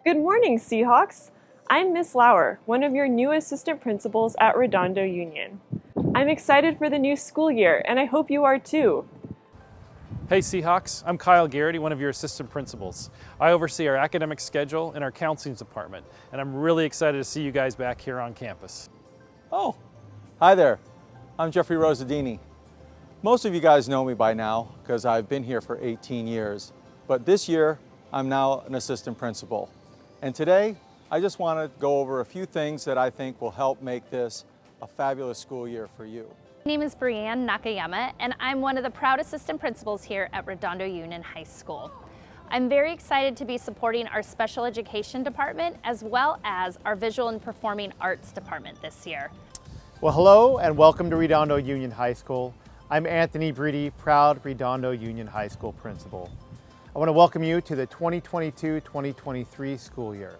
Good morning, Seahawks. I'm Miss Lauer, one of your new assistant principals at Redondo Union. I'm excited for the new school year, and I hope you are too. Hey Seahawks, I'm Kyle Garrity, one of your assistant principals. I oversee our academic schedule in our counseling department, and I'm really excited to see you guys back here on campus. Oh, hi there. I'm Jeffrey Rosadini. Most of you guys know me by now because I've been here for 18 years, but this year I'm now an assistant principal. And today I just want to go over a few things that I think will help make this a fabulous school year for you. My name is Brianne Nakayama, and I'm one of the proud assistant principals here at Redondo Union High School. I'm very excited to be supporting our special education department as well as our visual and performing arts department this year. Well, hello and welcome to Redondo Union High School. I'm Anthony Breedy, proud Redondo Union High School principal. I want to welcome you to the 2022-2023 school year.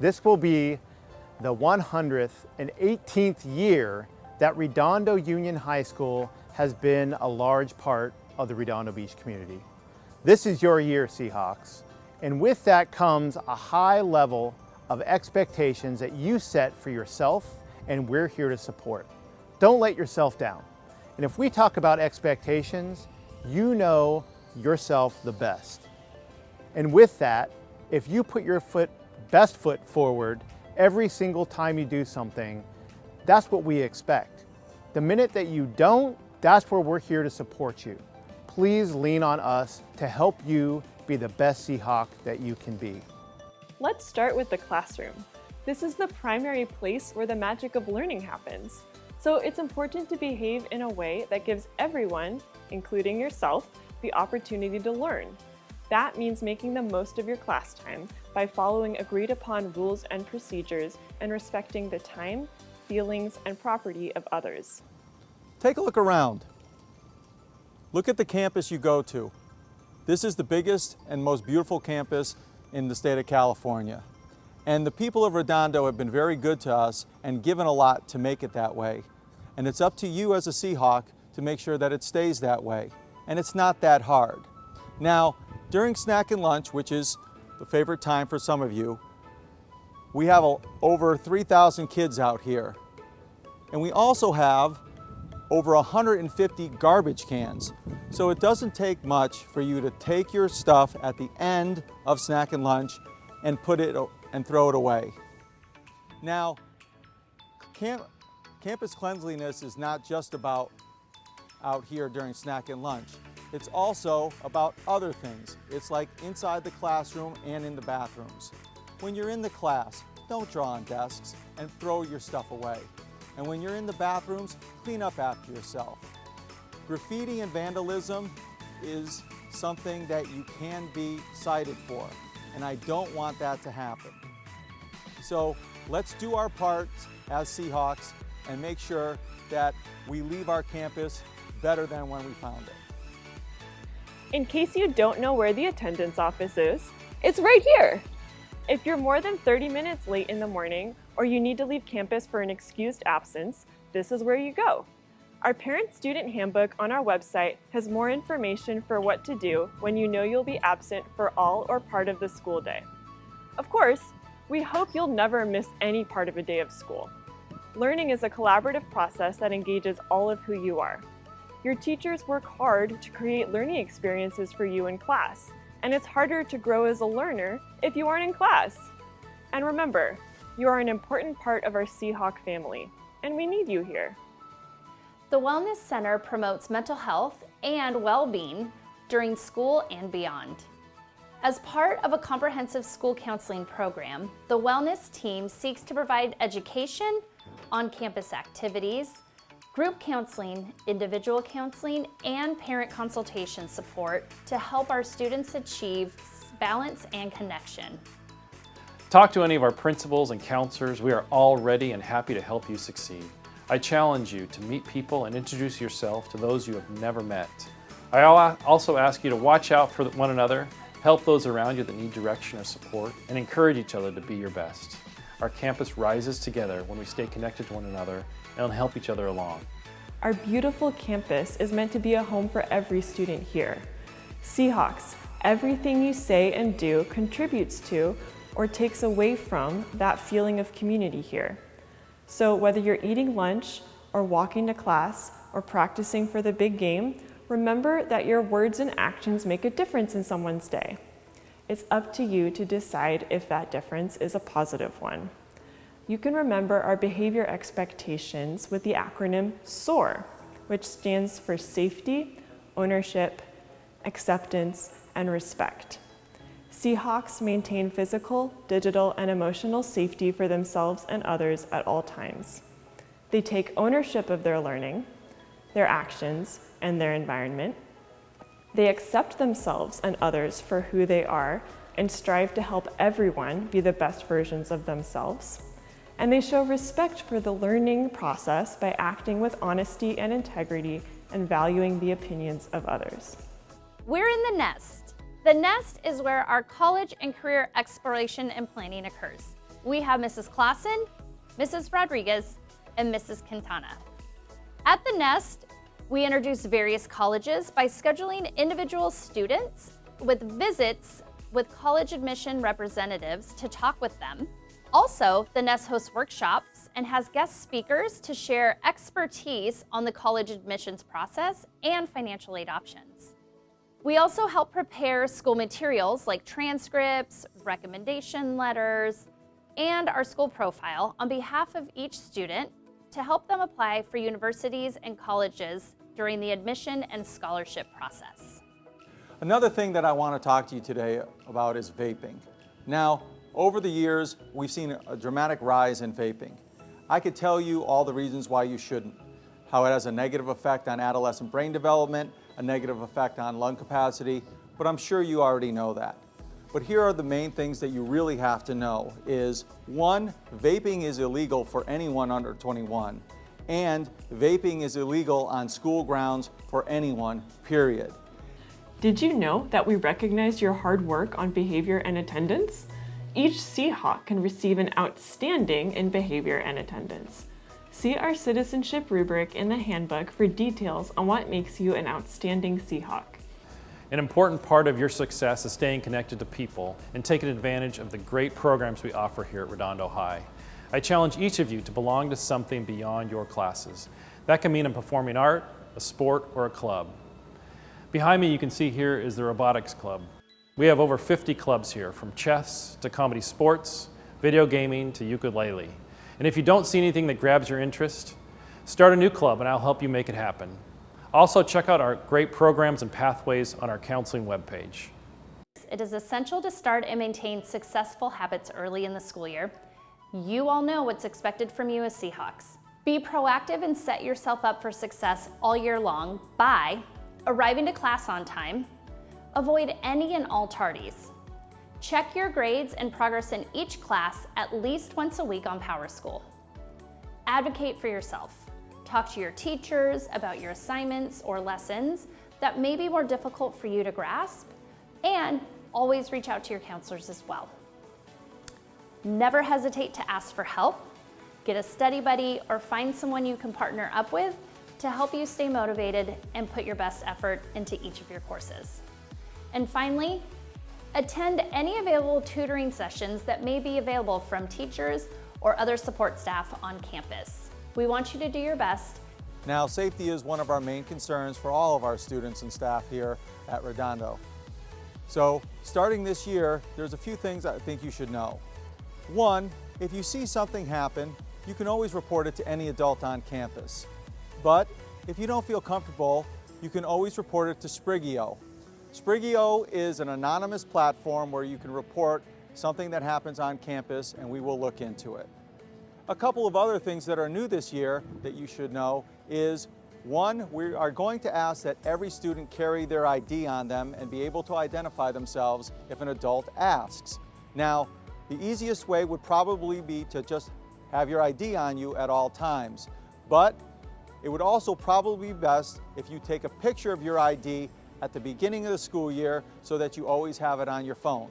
This will be the 118th year that Redondo Union High School has been a large part of the Redondo Beach community. This is your year, Seahawks, and with that comes a high level of expectations that you set for yourself, and we're here to support. Don't let yourself down. And if we talk about expectations, you know yourself the best. And with that, if you put your best foot forward every single time you do something, that's what we expect. The minute that you don't, that's where we're here to support you. Please lean on us to help you be the best Seahawk that you can be. Let's start with the classroom. This is the primary place where the magic of learning happens. So it's important to behave in a way that gives everyone, including yourself, the opportunity to learn. That means making the most of your class time by following agreed upon rules and procedures and respecting the time, feelings, and property of others. Take a look around. Look at the campus you go to. This is the biggest and most beautiful campus in the state of California. And the people of Redondo have been very good to us and given a lot to make it that way. And it's up to you as a Seahawk to make sure that it stays that way. And it's not that hard. Now, during snack and lunch, which is the favorite time for some of you, we have over 3,000 kids out here. And we also have over 150 garbage cans. So it doesn't take much for you to take your stuff at the end of snack and lunch and put it and throw it away. Now, campus cleanliness is not just about out here during snack and lunch. It's also about other things. It's like inside the classroom and in the bathrooms. When you're in the class, don't draw on desks and throw your stuff away. And when you're in the bathrooms, clean up after yourself. Graffiti and vandalism is something that you can be cited for, and I don't want that to happen. So let's do our part as Seahawks and make sure that we leave our campus better than when we found it. In case you don't know where the attendance office is, it's right here. If you're more than 30 minutes late in the morning or you need to leave campus for an excused absence, this is where you go. Our parent-student handbook on our website has more information for what to do when you know you'll be absent for all or part of the school day. Of course, we hope you'll never miss any part of a day of school. Learning is a collaborative process that engages all of who you are. Your teachers work hard to create learning experiences for you in class, and it's harder to grow as a learner if you aren't in class. And remember, you are an important part of our Seahawk family, and we need you here. The Wellness Center promotes mental health and well-being during school and beyond. As part of a comprehensive school counseling program, the wellness team seeks to provide education, on-campus activities, group counseling, individual counseling, and parent consultation support to help our students achieve balance and connection. Talk to any of our principals and counselors. We are all ready and happy to help you succeed. I challenge you to meet people and introduce yourself to those you have never met. I also ask you to watch out for one another, help those around you that need direction or support, and encourage each other to be your best. Our campus rises together when we stay connected to one another and help each other along. Our beautiful campus is meant to be a home for every student here. Seahawks, everything you say and do contributes to or takes away from that feeling of community here. So whether you're eating lunch or walking to class or practicing for the big game, remember that your words and actions make a difference in someone's day. It's up to you to decide if that difference is a positive one. You can remember our behavior expectations with the acronym SOAR, which stands for safety, ownership, acceptance, and respect. Seahawks maintain physical, digital, and emotional safety for themselves and others at all times. They take ownership of their learning, their actions, and their environment. They accept themselves and others for who they are and strive to help everyone be the best versions of themselves. And they show respect for the learning process by acting with honesty and integrity and valuing the opinions of others. We're in the Nest. The Nest is where our college and career exploration and planning occurs. We have Mrs. Clausen, Mrs. Rodriguez, and Mrs. Quintana. At the Nest, we introduce various colleges by scheduling individual students with visits with college admission representatives to talk with them. Also, the Nest hosts workshops and has guest speakers to share expertise on the college admissions process and financial aid options. We also help prepare school materials like transcripts, recommendation letters, and our school profile on behalf of each student to help them apply for universities and colleges during the admission and scholarship process. Another thing that I want to talk to you today about is vaping. Now, over the years, we've seen a dramatic rise in vaping. I could tell you all the reasons why you shouldn't, how it has a negative effect on adolescent brain development, a negative effect on lung capacity, but I'm sure you already know that. But here are the main things that you really have to know is, 1, vaping is illegal for anyone under 21, and vaping is illegal on school grounds for anyone, period. Did you know that we recognize your hard work on behavior and attendance? Each Seahawk can receive an outstanding in behavior and attendance. See our citizenship rubric in the handbook for details on what makes you an outstanding Seahawk. An important part of your success is staying connected to people and taking advantage of the great programs we offer here at Redondo High. I challenge each of you to belong to something beyond your classes. That can mean a performing art, a sport, or a club. Behind me you can see here is the Robotics Club. We have over 50 clubs here, from chess to comedy sports, video gaming to ukulele. And if you don't see anything that grabs your interest, start a new club and I'll help you make it happen. Also, check out our great programs and pathways on our counseling webpage. It is essential to start and maintain successful habits early in the school year. You all know what's expected from you as Seahawks. Be proactive and set yourself up for success all year long by arriving to class on time, avoid any and all tardies, check your grades and progress in each class at least once a week on Power School, advocate for yourself. Talk to your teachers about your assignments or lessons that may be more difficult for you to grasp, and always reach out to your counselors as well. Never hesitate to ask for help. Get a study buddy or find someone you can partner up with to help you stay motivated and put your best effort into each of your courses. And finally, attend any available tutoring sessions that may be available from teachers or other support staff on campus. We want you to do your best. Now, safety is one of our main concerns for all of our students and staff here at Redondo. So, starting this year, there's a few things I think you should know. 1, if you see something happen, you can always report it to any adult on campus. But if you don't feel comfortable, you can always report it to Sprigio. Sprigio is an anonymous platform where you can report something that happens on campus and we will look into it. A couple of other things that are new this year that you should know is, one, we are going to ask that every student carry their ID on them and be able to identify themselves if an adult asks. Now, the easiest way would probably be to just have your ID on you at all times, but it would also probably be best if you take a picture of your ID at the beginning of the school year so that you always have it on your phone.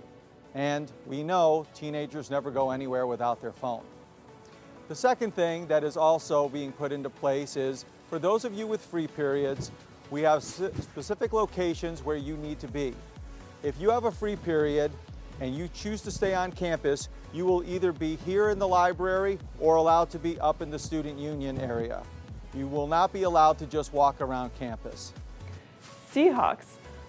And we know teenagers never go anywhere without their phone. The second thing that is also being put into place is, for those of you with free periods, we have specific locations where you need to be. If you have a free period and you choose to stay on campus, you will either be here in the library or allowed to be up in the student union area. You will not be allowed to just walk around campus. Seahawks,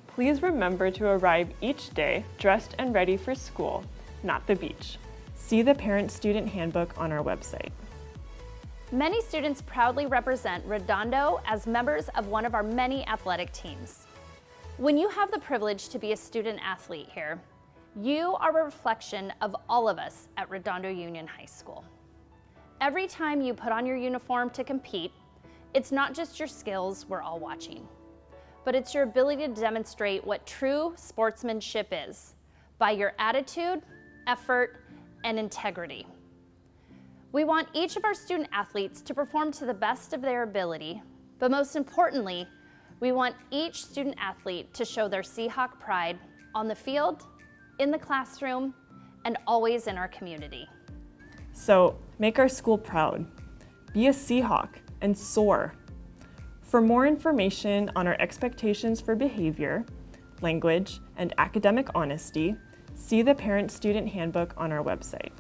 please remember to arrive each day dressed and ready for school, not the beach. See the parent-student handbook on our website. Many students proudly represent Redondo as members of one of our many athletic teams. When you have the privilege to be a student athlete here, you are a reflection of all of us at Redondo Union High School. Every time you put on your uniform to compete, it's not just your skills we're all watching, but it's your ability to demonstrate what true sportsmanship is by your attitude, effort, and integrity. We want each of our student athletes to perform to the best of their ability, but most importantly, we want each student athlete to show their Seahawk pride on the field, in the classroom, and always in our community. So make our school proud. Be a Seahawk and soar. For more information on our expectations for behavior, language, and academic honesty, see the parent-student handbook on our website.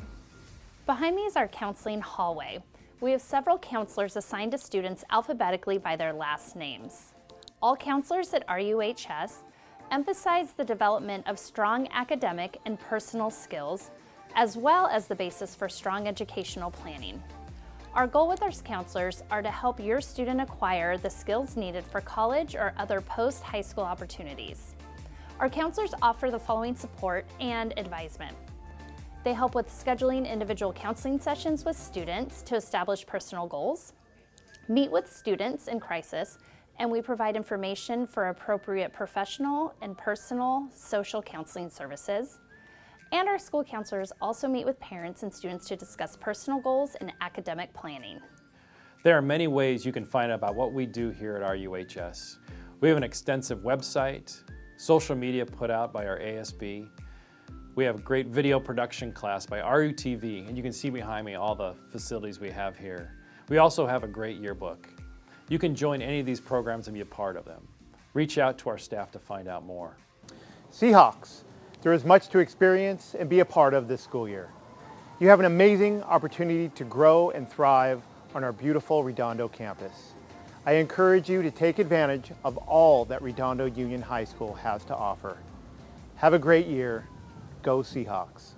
Behind me is our counseling hallway. We have several counselors assigned to students alphabetically by their last names. All counselors at RUHS emphasize the development of strong academic and personal skills, as well as the basis for strong educational planning. Our goal with our counselors are to help your student acquire the skills needed for college or other post-high school opportunities. Our counselors offer the following support and advisement. They help with scheduling individual counseling sessions with students to establish personal goals, meet with students in crisis, and we provide information for appropriate professional and personal social counseling services. And our school counselors also meet with parents and students to discuss personal goals and academic planning. There are many ways you can find out about what we do here at RUHS. We have an extensive website, social media put out by our ASB. We have a great video production class by RUTV, and you can see behind me all the facilities we have here. We also have a great yearbook. You can join any of these programs and be a part of them. Reach out to our staff to find out more. Seahawks, there is much to experience and be a part of this school year. You have an amazing opportunity to grow and thrive on our beautiful Redondo campus. I encourage you to take advantage of all that Redondo Union High School has to offer. Have a great year. Go Seahawks.